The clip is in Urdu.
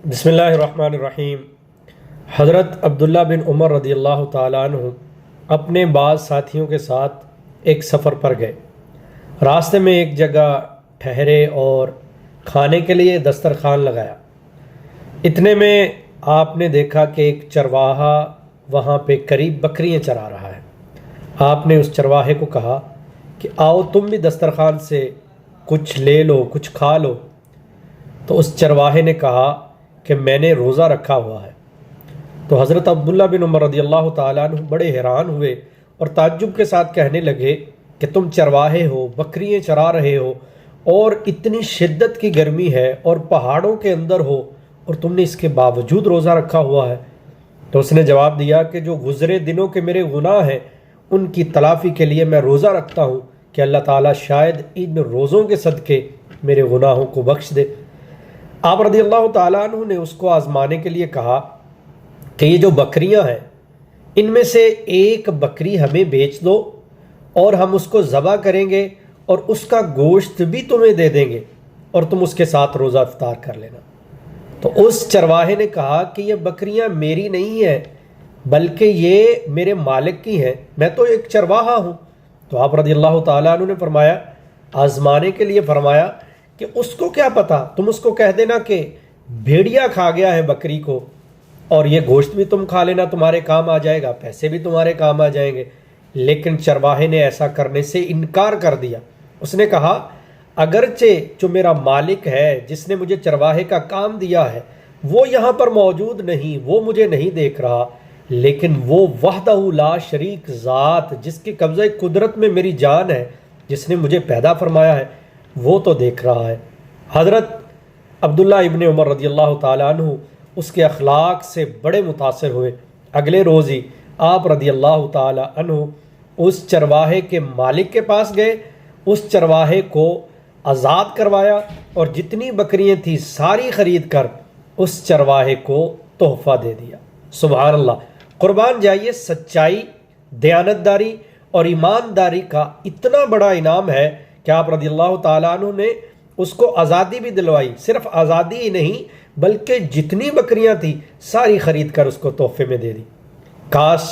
بسم اللہ الرحمن الرحیم۔ حضرت عبداللہ بن عمر رضی اللہ تعالیٰ عنہ اپنے بعض ساتھیوں کے ساتھ ایک سفر پر گئے۔ راستے میں ایک جگہ ٹھہرے اور کھانے کے لیے دسترخوان لگایا۔ اتنے میں آپ نے دیکھا کہ ایک چرواہا وہاں پہ قریب بکریاں چرا رہا ہے۔ آپ نے اس چرواہے کو کہا کہ آؤ تم بھی دسترخوان سے کچھ لے لو، کچھ کھا لو۔ تو اس چرواہے نے کہا کہ میں نے روزہ رکھا ہوا ہے۔ تو حضرت عبداللہ بن عمر رضی اللہ تعالیٰ عنہ بڑے حیران ہوئے اور تعجب کے ساتھ کہنے لگے کہ تم چرواہے ہو، بکریاں چرا رہے ہو، اور اتنی شدت کی گرمی ہے اور پہاڑوں کے اندر ہو، اور تم نے اس کے باوجود روزہ رکھا ہوا ہے۔ تو اس نے جواب دیا کہ جو گزرے دنوں کے میرے گناہ ہیں ان کی تلافی کے لیے میں روزہ رکھتا ہوں کہ اللہ تعالیٰ شاید ان روزوں کے صدقے میرے گناہوں کو بخش دے۔ آپ رضی اللہ تعالیٰ عنہ نے اس کو آزمانے کے لیے کہا کہ یہ جو بکریاں ہیں ان میں سے ایک بکری ہمیں بیچ دو اور ہم اس کو ذبح کریں گے اور اس کا گوشت بھی تمہیں دے دیں گے اور تم اس کے ساتھ روزہ افطار کر لینا۔ تو اس چرواہے نے کہا کہ یہ بکریاں میری نہیں ہیں بلکہ یہ میرے مالک کی ہیں، میں تو ایک چرواہا ہوں۔ تو آپ رضی اللہ تعالیٰ عنہ نے فرمایا، آزمانے کے لیے فرمایا کہ اس کو کیا پتا، تم اس کو کہہ دینا کہ بھیڑیا کھا گیا ہے بکری کو، اور یہ گوشت بھی تم کھا لینا، تمہارے کام آ جائے گا، پیسے بھی تمہارے کام آ جائیں گے۔ لیکن چرواہے نے ایسا کرنے سے انکار کر دیا۔ اس نے کہا اگرچہ جو میرا مالک ہے جس نے مجھے چرواہے کا کام دیا ہے وہ یہاں پر موجود نہیں، وہ مجھے نہیں دیکھ رہا، لیکن وہ وحدہ لا شریک ذات جس کے قبضہ قدرت میں میری جان ہے، جس نے مجھے پیدا فرمایا ہے، وہ تو دیکھ رہا ہے۔ حضرت عبداللہ ابن عمر رضی اللہ تعالیٰ عنہ اس کے اخلاق سے بڑے متاثر ہوئے۔ اگلے روز ہی آپ رضی اللہ تعالیٰ عنہ اس چرواہے کے مالک کے پاس گئے، اس چرواہے کو آزاد کروایا اور جتنی بکریاں تھیں ساری خرید کر اس چرواہے کو تحفہ دے دیا۔ سبحان اللہ! قربان جائیے، سچائی، دیانتداری اور ایمانداری کا اتنا بڑا انعام ہے کہ آپ رضی اللہ تعالیٰ عنہ نے اس کو آزادی بھی دلوائی۔ صرف آزادی ہی نہیں بلکہ جتنی بکریاں تھیں ساری خرید کر اس کو تحفے میں دے دی۔ کاش